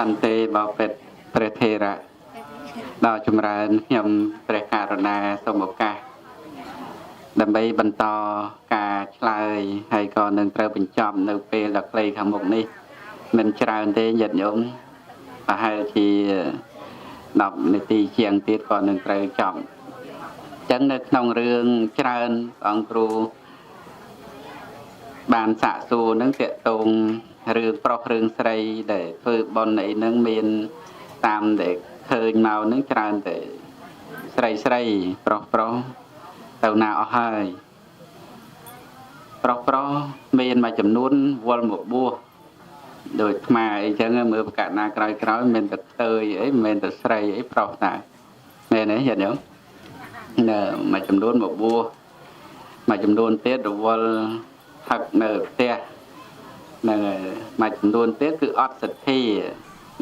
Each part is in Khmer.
khăn tê bảo vệประเทศระดาวจุมรานยมประการณาสมุกาดับใบบรรทอการชลายให้ก่อนหนึ่งเตอเป็นจอมหนึ่งเป็นหลักเลยคำบอกนี้มันชราเตหยัดยมให้ที่ดับในตีเชียงตีก่อนหนึ่งเตอจอมจังนึกนองเรื่องชราองครูบานสะสูนั่งเตะตรงเรื่องปลอกเรื่องใส่để ฝึกบอลในนั่งเมียนตามเด็กเคยเมานั่งชราแต่ใส่ปลอกเต่านาเอาให้ปลอกเมียนมาจำนวนวอลหมดบัวโดยมาไอ้เจ้าเงือกประกาศนาไกลเมียนแต่เตยไอ้เมียนแต่ใส่ไอ้ปลอกน่ะเมียนไหนเห็นยังเนี่ยมาจำนวนหมดบัวมาจำนวนเตี้ยดวอลหักเนื้อเตี้ยนั่นมาจำนวนเตี้ยคืออดสัตย์ที่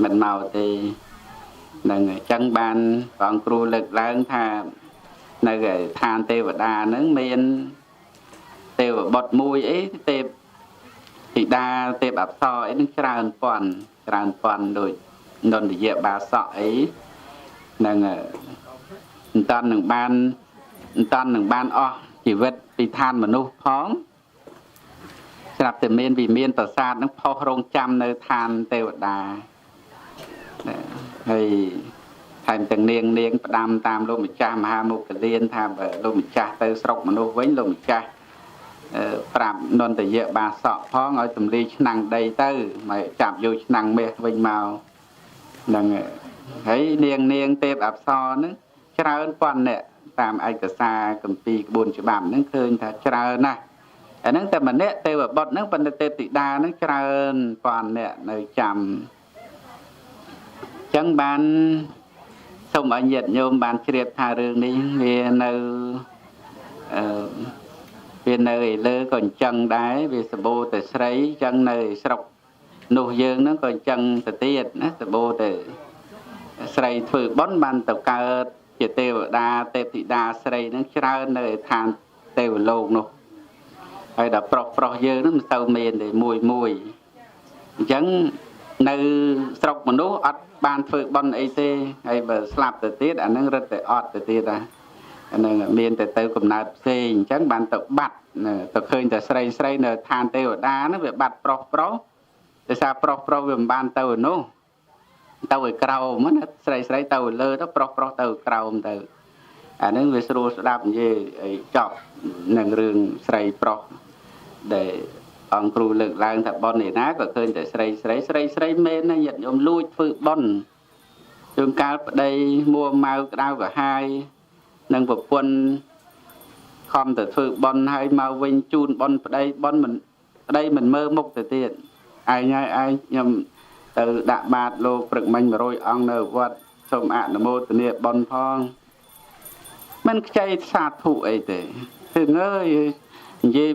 มันเมาตีนั่นจังบานตอนครูเลิกล้างท่านั่นทานเตวดานั่งเมียนเตวบดมวยไอ้เตวติดาเตวแบบซอไอ้นั่งจราปอนโดยนนเดียบาสอไอ้นั่นตอนหนึ่งบ้านอ้อชีวิตปีทานมนุษย์พ้องสำหรับแต่เมียนวีเมียนประสาทนั่งพอโรงจำในทานเตวดาให้ทำแต่เนียงประดามตามโลมิจ่ามหามุกเลียนทำโลมิจ่าเตอสรกมนุษย์ไว้โลมิจ่าปรับนนแต่เยอะบาสอพ้องเอาตุ่มลีชนังได้เตอมาจับอยู่ชนังเมฆวิ่งเมาดังให้เนียงเตบอับซอนึงชราเอิญปอนเนี่ยตามไอกษากัมปีกบุญฉบับนึงเคยถ้าชราเอิญนะอันนั้นแต่มันเนี่ยเตแบบบดนึงเป็นเตติดานึงชราเอิญปอนเนี่ยในจำจังบานสมอัญญโยมบานเฉียบทาเรื่องนี้เวียนเลือก่อนจังได้เวียสบู่แต่ใช้จังในสระหนุ่มยืนนั่นก่อนจังแต่เตี้ยนะสบู่แต่ใส่ถือบอนบันตะการเจเตวดาเตติดาใส่นั่งชราในทางเตวโลกนู่ไอ้ดับปลอกยืนนั่นมันเตาเมียนđểมวยจังในสระมนุษย์อัดบานฝึกบอลไอเต้ไอ้แบบสลับแต่เตี้ยอันนั้นรัดแต่อดแต่เตี้ยนะอันนั้นเมียนแต่เตวกับนาเซงจังบานตะบัดตะเคยแต่ใส่ในทางเตวดานั่นแบบบัดปลอกแต่ซาปลอกแบบบานเตวนู่เตวกราวมันใส่เตวเลยถ้าปลอกเตวกราวมันเตวอันนั้นเวสโรสดาบเย่จอบหนึ่งเรื่องใส่ปลอกđể ông cừu lực lang thật bon này ná có khơi để sấy mến này nhận ông lui phự bon trường cao đây mua mau đau cả hai nâng vật quân không thể phự bon hay mau vinh chun bon mình đây mình mơ mục từ tiền ai nhầm từ đạ bạt lô bực mình rồi ông nở vật sôm ạ nó mô từ niệm bon phong mình chạy sát thủ ấy thế từ ngơi gì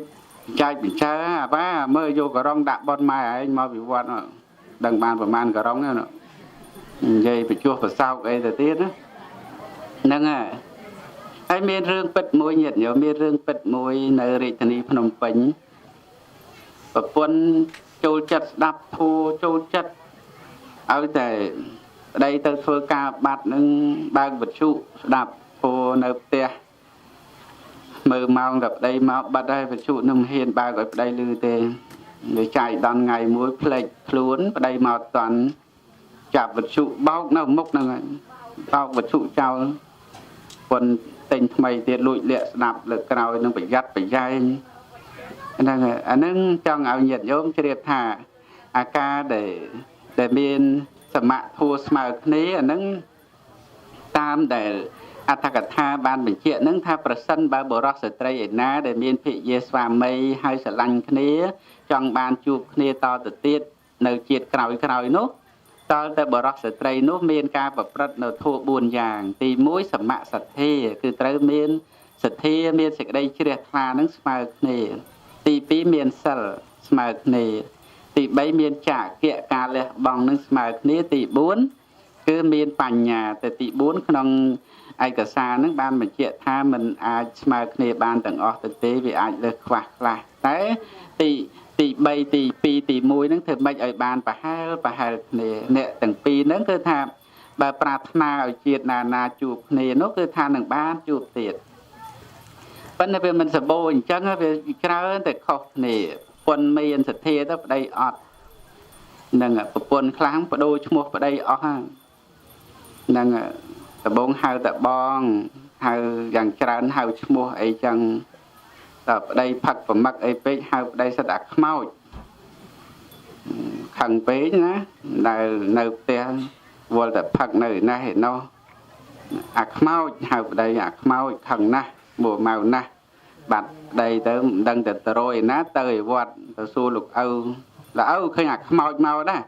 chạy bị cha ba mơ vô cả rong đạp bon mai anh mau bị vật đằng bàn của man cả rong nữa dây bị chua phải sao cái thời tiết đó nâng ai miền rương bật môi nhiệt nhiều miền rương bật môi nơi rị thành Phnom Penh và quân châu chật đạp thô châu chật ở đây tôi thưa ca bát nâng bang vật trụ đạp thô nơi tè mơ mau gặp đây mau bắt đây vật trụ nông hiền ba gặp đây lư tè để chạy đòn ngày muối plek luôn đây màu toàn chạp vật trụ bao nào mốc nào bao vật trụ chào quân tình mày tiệt lụi lệ đạp lực cao nó phải gắt phải dai anh nâng trong áo nhiệt nhóm cho đẹp thả ca để miền sầm mạ thua smart này anh nâng tam để Atthakatha ban bệnh chuyện nâng tha person ba bộ rock stray na để miền thị Yeswami hay sờ lanh kia trong ban chụp kia to từ tiết nơi chiết cào nốt toแต่บรักสตรีนู้มีการประพฤติในทั่วบุญอย่างตีมุ้ยสมะสัตย์คือเติมมีสัตย์มีสิ่งใดเชื่อทานังสมาร์นี่ตีปีมีเซลสมาร์นี่ตีใบมีจากเกี่ยการเลี้ยบองนังสมาร์นี่ตีบุญคือมีปัญญาแต่ตีบุญขนมไอกษานังบ้านมันเชื่อท่ามันอาจสมาร์นี่บ้านต่างออกตีวิอาจเลือกขวากละแต่ตี ទី3ទី2ទី1ហ្នឹងធ្វើម៉េចឲ្យបានប្រហែលគ្នាអ្នកទាំងពីរហ្នឹងគឺថាបើប្រាថ្នាឲ្យជាតិណាជួបគ្នានោះគឺថានឹងបានជួបទៀតប៉ុន្តែវាមិនសម្បូរអញ្ចឹងវាច្រើនតែខុសគ្នាប៉ុនមានសទ្ធាទៅប្តីអត់នឹងប្រពន្ធខ្លាំងបដូរឈ្មោះប្តីអស់ហ្នឹងដំបងហៅតែបងហៅយ៉ាងច្រើនហៅឈ្មោះអីចឹងដល់ប្តីផឹកប្រមឹកអីពេកហៅប្តីសិតអាខ្មោចខឹងពេកណាដែលនៅផ្ទះវល់តែផឹកនៅណាឯណោះអាខ្មោចហៅប្តីអាខ្មោចខឹងណាស់មួម៉ៅណាស់បាត់ប្តីទៅមិនដឹងទៅទៅរយណាទៅឯវត្តទៅសួរលោកឪឃើញអាខ្មោចមកដែរ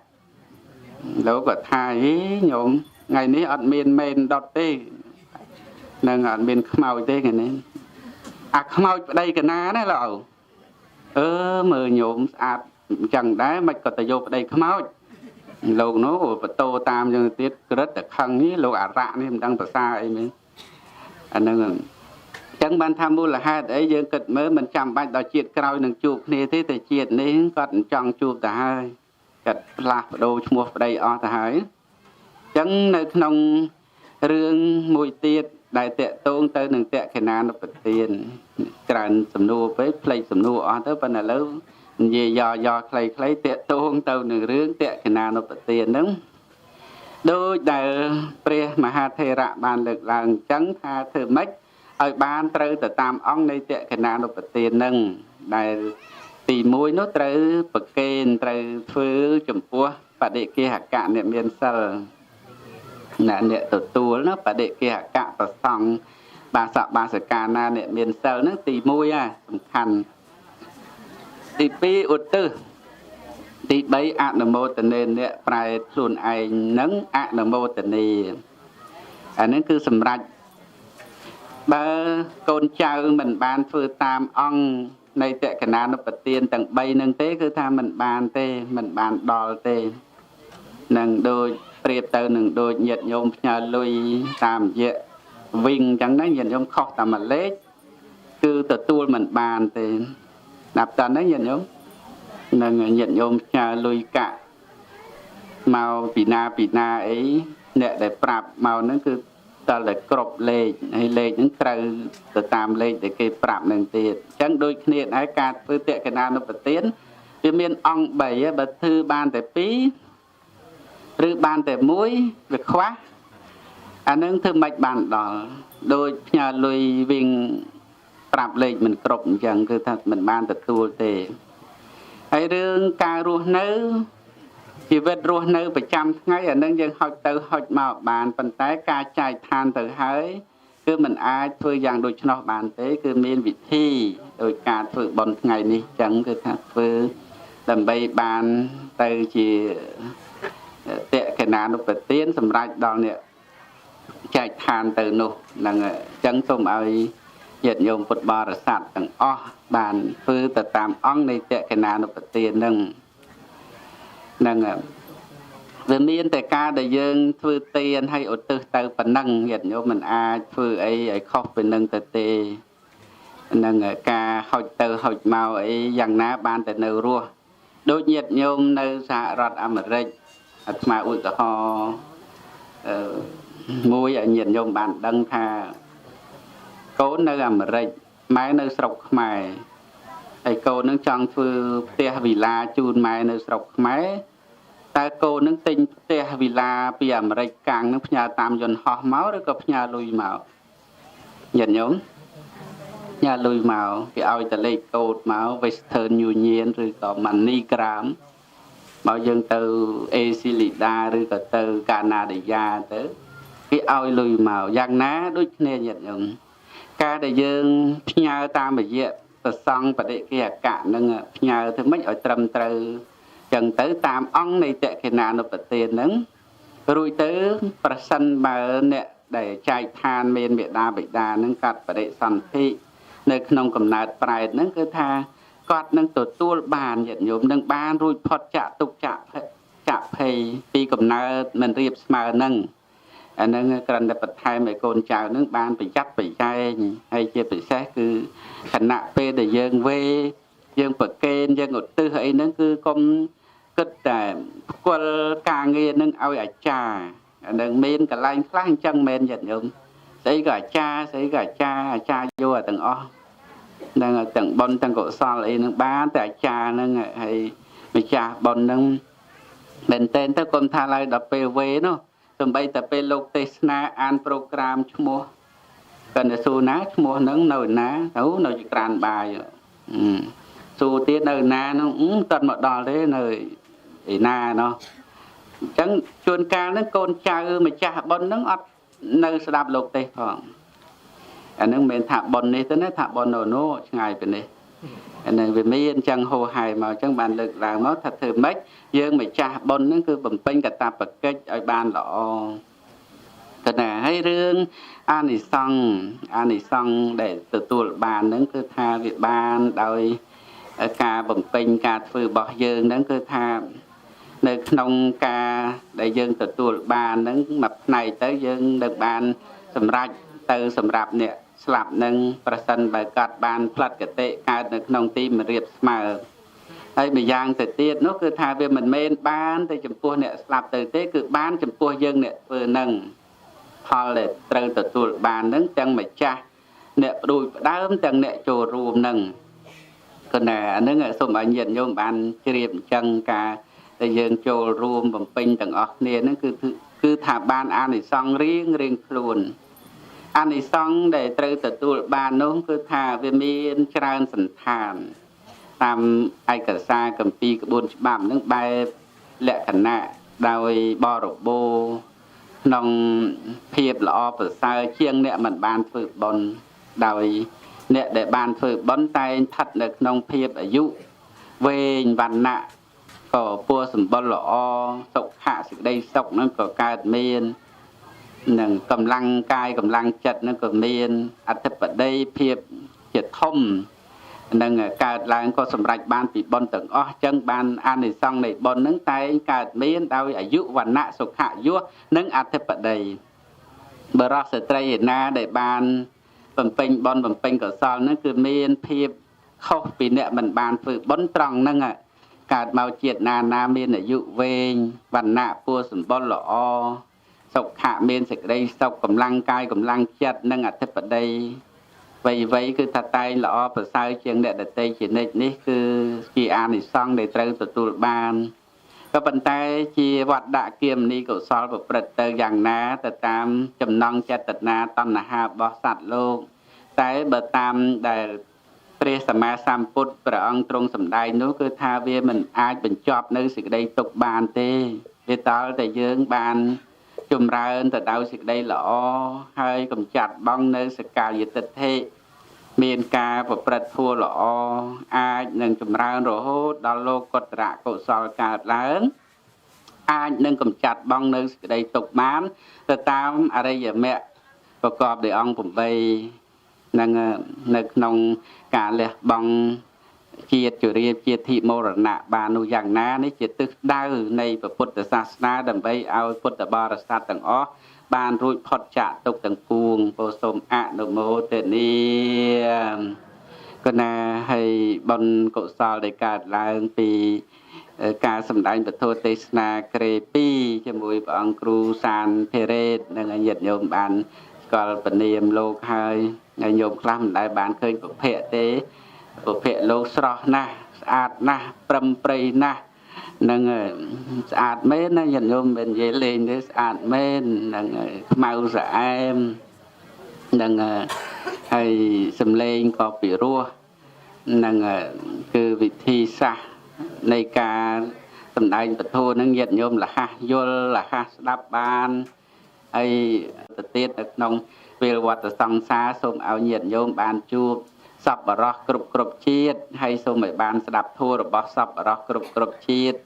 លោកក៏ថាហីញោមថ្ងៃនេះអត់មានមេនដុតទេនឹងអត់មានខ្មោចទេថ្ងៃនេះអាខ្មោចប្តីកណាណាលោកមើលញោមស្អាតអញ្ចឹងដែរមិនក៏ទៅយកប្តីខ្មោចលោកនោះបន្ទោតាមយ៉ាងទៀតក្រិតតែខឹងនេះលោកអារៈនេះមិនដឹងភាសាអីមែនអាហ្នឹងអញ្ចឹងបានថាមូលហេតុអីយើងគិតមើលមិនចាំបាច់ដល់ជាតិក្រោយនឹងជួបគ្នាទេតែជាតិនេះគាត់មិនចង់ជួបទៅហើយគាត់ផ្លាស់ប្ដូរឈ្មោះប្តីអស់ទៅហើយអញ្ចឹងនៅក្នុងរឿងមួយទៀតដែលតកតងទៅនឹងតក្កិណានុបទានច្រើនសំណួរពេកផ្លេចសំណួរអស់ទៅប៉ុន្តែឥឡូវនិយាយយកខ្លីៗតកតងទៅនឹងរឿងតក្កិណានុបទានហ្នឹងដោយដែលព្រះមហាថេរៈបានលើកឡើងអញ្ចឹងថាធ្វើម៉េចឲ្យបានត្រូវទៅតាមអង្គនៃតក្កិណានុបទានហ្នឹងដែលទី1នោះត្រូវប្រកេនត្រូវធ្វើចំពោះបដិគិហកៈអ្នកមានសិលអ្នកទទួលណាបដិគិហកៈប្រសង់បាសកបាសិកាណាអ្នកមានសិលហ្នឹងទី1សំខាន់ទី2ឧទ្ទិសទី3អនុមោទនាអ្នកប្រែខ្លួនឯងនឹងអនុមោទនាអានេះគឺសម្រាប់បើកូនចៅមិនបានធ្វើតាមអង្គនៃតក្កិណានុបទានទាំង3នឹងទេគឺថាមិនបានទេមិនបានដល់ទេនឹងដូចប្រៀបទៅនឹងដូចញាតិញោមផ្ញើលុយតាមរយៈវិញអញ្ចឹងណាញាតិញោមខុសតាមលេខគឺទទួលមិនបានទេណាប់តើញាតិញោមនឹងញាតិញោមផ្ញើលុយកាក់មកពីណាអីអ្នកដែលប្រាប់មកហ្នឹងគឺតើតែគ្រប់លេខហើយលេខហ្នឹងត្រូវទៅតាមលេខដែលគេប្រាប់នឹងទៀតអញ្ចឹងដូចគ្នាដែរការធ្វើតក្កិណានុបទានវាមានអង្គ3បើធ្វើបានតែ2ឬបានតែ1វាខ្វះអានឹងធ្វើមិនបានដល់ដូចផ្ញើលុយវិញប្រាប់លេខមិនគ្រប់អញ្ចឹងគឺថាមិនបានទទួលទេហើយរឿងការរស់នៅជីវិតរស់នៅប្រចាំថ្ងៃអានឹងយើងហុចទៅហុចមកបានប៉ុន្តែការចែកឋានទៅហើយគឺមិនអាចធ្វើយ៉ាងដូច្នោះបានទេគឺមានវិធីដោយការធ្វើបុណ្យថ្ងៃនេះអញ្ចឹងគឺថាធ្វើដើម្បីបានទៅជាតក្កិណានុបទានសម្រាប់ដល់អ្នកចែកឋានទៅនោះនឹងអញ្ចឹងសូមឲ្យញាតិញោមពុទ្ធបរិស័ទទាំងអស់បានធ្វើទៅតាមអង្គនៃតក្កិណានុបទាននឹងវាមានតែការដែលយើងធ្វើទានឲ្យឧទ្ទិសទៅប៉ុណ្ណឹងញាតិញោមមិនអាចធ្វើអីឲ្យខុសពីនឹងទៅទេនឹងការហុចទៅហុចមកអីយ៉ាងណាបានតែនៅរស់ដូចញាតិញោមនៅសហរដ្ឋអាមេរិកអាត្មាឧទាហរណ៍មួយឲ្យញាតិញោមបានដឹងថាកូននៅអាមេរិកម៉ែនៅស្រុកខ្មែរហើយកូននឹងចង់ធ្វើផ្ទះវិឡាជូនម៉ែនៅស្រុកខ្មែរតើកូននឹងទិញផ្ទះវិឡាពីអាមេរិកកាំងនឹងផ្ញើតាមយន្តហោះមកឬក៏ផ្ញើលុយមកញាតិញោមផ្ញើលុយមកគេឲ្យតលេខកូដមក Western Union ឬក៏ MoneyGram មកយើងទៅ Acilida ឬក៏ទៅ Canada ទៅគេឲ្យលុយមកយ៉ាងណាដូចគ្នាញាតិញោមការដែលយើងផ្ញើតាមរយៈប្រសង់បដិគិហកៈនឹងផ្ញើធ្វើម៉េចឲ្យត្រឹមត្រូវចឹងទៅតាមអង្គនៃតក្កិណានុបទានហ្នឹងរួចទៅប្រសិនបើអ្នកដែលចែកឋានមានមេដាបិតាហ្នឹងកាត់បដិសន្ធិនៅក្នុងកំណើតប្រែតហ្នឹងគឺថាគាត់នឹងទទួលបានញាតិញោមនឹងបានរួចផុតចាក់ទុកចាក់ភ័យពីកំណើតមិនរៀបស្មើហ្នឹងអាហ្នឹងគ្រាន់តែបន្ថែមឲ្យកូនចៅហ្នឹងបានប្រយ័ត្នប្រយែងហើយជាពិសេសគឺខណៈពេលដែលយើងវេ យើងប្រកេនយើងឧទ្ទិសអីហ្នឹងគឺកុំគិតតែផ្គាល់ការងារនឹងឲ្យអាចារ្យអានឹងមានកន្លែងខ្លះអញ្ចឹងមែនញាតិញោមស្អីក៏អាចារ្យស្អីក៏អាចារ្យយកទាំងអស់នឹងទាំងបុណ្យទាំងកុសលអីនឹងបានតែអាចារ្យហ្នឹងហើយម្ចាស់បុណ្យហ្នឹងមែនតើទៅគុំថាឡើយដល់ពេលវេនោះសំបីតែពេលលោកទេសនាអានប្រូក្រាមឈ្មោះកណ្ដសួរណាឈ្មោះហ្នឹងនៅណាទៅនៅចក្រានបាយសួរទៀតនៅណាហ្នឹងតន់មកដល់ទេនៅឯណាណោះអញ្ចឹងជួនកាលហ្នឹងកូនចៅម្ចាស់បុណ្យហ្នឹងអត់នៅស្ដាប់លោកទេសផងអាហ្នឹងមិនមែនថាបុណ្យនេះទេណាថាបុណ្យនោះឆ្ងាយពីនេះអាហ្នឹងវាមានអញ្ចឹងហោហែមកអញ្ចឹងបានលើកឡើងមកថាធ្វើម៉េចយើងម្ចាស់បុណ្យហ្នឹងគឺបំពេញកាតព្វកិច្ចឲ្យបានល្អតែណាហើយរឿងអានិសង្ឃដែលទទួលបានហ្នឹងគឺថាវាបានដោយការបំពេញការធ្វើរបស់យើងហ្នឹងគឺថានៅក្នុងការដែលយើងទទួលបានហ្នឹងមួយផ្នែកទៅយើងនឹងបានសម្រេចទៅសម្រាប់អ្នកស្លាប់នឹងប្រសិនបើកាត់បានផ្លិតកតិកើតនៅក្នុងទីមរៀបស្មើហើយម្យ៉ាងទៅទៀតនោះគឺថាវាមិនមែនបានទៅចំពោះអ្នកស្លាប់ទៅទេគឺបានចំពោះយើងអ្នកធ្វើនឹងផលដែលត្រូវទទួលបាននឹងទាំងម្ចាស់អ្នកផ្ដួចផ្ដើមទាំងអ្នកចូលរួមនឹងគណៈអានឹងសូមឲ្យញាតិញោមបានជ្រាបអញ្ចឹងការដែលយើងចូលរួមបំពេញទាំងអស់គ្នាហ្នឹងគឺថាបានអានិសង្ឃរៀងខ្លួនអានិសង្ឃដែលត្រូវទទួលបាននោះគឺថាវាមានច្រើនសន្តានតាមឯកសារគម្ពីរក្បួនច្បាប់នឹងបែបលក្ខណៈដោយបរិបូរក្នុងភាពល្អប្រសើរជាងអ្នកមិនបានធ្វើបុណ្យដោយអ្នកដែលបានធ្វើបុណ្យតែងស្ថិតនៅក្នុងភាពអាយុវែងវណ្ណៈក៏ពួរសម្បុរល្អសុខៈសេចក្តីសុខនឹងក៏កើតមាននឹងកម្លាំងកាយកម្លាំងចិត្តនឹងក៏មានអធិបតីភាពជាធំនឹងកើតឡើងក៏សម្រេចបានពីបុណ្យទាំងអស់ចឹងបានអានិសង្ឃនៃបុណ្យនឹងតែងកើតមានដោយអាយុវណ្ណៈសុខៈយសនិងអធិបតីបរិសុទ្ធស្ត្រីឯណាដែលបានបំពេញបុណ្យបំពេញកុសលនឹងគឺមានភាពខុសពីអ្នកមិនបានធ្វើបុណ្យត្រង់ហ្នឹងកើតមកជាតិណាមានអាយុវែងវណ្ណៈពួរសម្បុរល្អសុខៈមានសេចក្តីសុខកម្លាំងកាយកម្លាំងចិត្តនិងអធិបតីវ័យគឺថាតែងល្អប្រសើរជាងអ្នកដទៃជានិច្ចនេះគឺជាអានិសង្ឃដែលត្រូវទទួលបានក៏ប៉ុន្តែជាវត្តដាក់គមនីកុសលប្រព្រឹត្តទៅយ៉ាងណាទៅតាមចំណងចេតនាតណ្ហារបស់សត្វលោកតែបើតាមដែលព្រះសម្មាសម្ពុទ្ធព្រះអង្គទ្រង់សម្ដែងនោះគឺថាវាមិនអាចបញ្ចប់នៅសេចក្តីទុក្ខបានទេវាតល់តែយើងបានចម្រើនទៅដោយសេចក្តីល្អហើយកម្ចាត់បងនៅសកាយតិដ្ឋិមានការប្រព្រឹត្តធម៌ល្អអាចនឹងចម្រើនរហូតដល់លោកកុត្តរកុសលកើតឡើងអាចនឹងកម្ចាត់បងនៅសេចក្តីទុក្ខបានទៅតាមអរិយមគ្គប្រកបដោយអង្គ8នឹងនៅក្នុងការលះបង់ជាតិជរាជាតិធិមរណៈបាននោះយ៉ាងណានេះជាទិសដៅនៃពុទ្ធសាសនាដើម្បីឲ្យពុទ្ធបរិស័ទទាំងអស់បានរួចផុតចាកទុក្ខទាំងពួងពោសូមអនុមោទនាគណៈហើយបុណ្យកុសលដែលកើតឡើងពីការសម្ដែងពធទេសនាក្រេ2ជាមួយព្រះអង្គគ្រូសានធេរ៉េតនិងញាតិញោមបានស្គាល់ពនាមលោកហើយញោមខ្លះមិនដែលបានឃើញពុភៈទេពុភៈលោកស្រស់ណាស់ស្អាតណាស់ប្រឹមប្រៃណាស់នឹងស្អាតមែនណាញាតិញោមមិននិយាយលេងទេស្អាតមែននឹងខ្មៅស្អែមនឹងហើយសំឡេងក៏ពិរោះនឹងគឺវិធីសាស្ត្រនៃការសម្ដែងពធនឹងញាតិញោមលះយល់លះស្ដាប់បានហើយទៅទៀតនៅក្នុងពេលវត្តសង្សារសូមឲ្យញាតិញោមបានជួបសប្បុរសគ្រប់ជាតិហើយសូមឲ្យបានស្ដាប់ធម៌របស់សប្បុរសគ្រប់ជាតិ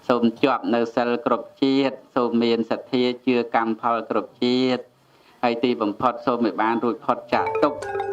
សូមជាប់នៅសិលគ្រប់ជាតិសូមមានសទ្ធាជឿកម្មផលគ្រប់ជាតិហើយទីបំផុតសូមឲ្យបានរួចផុតចាកទុក្ខ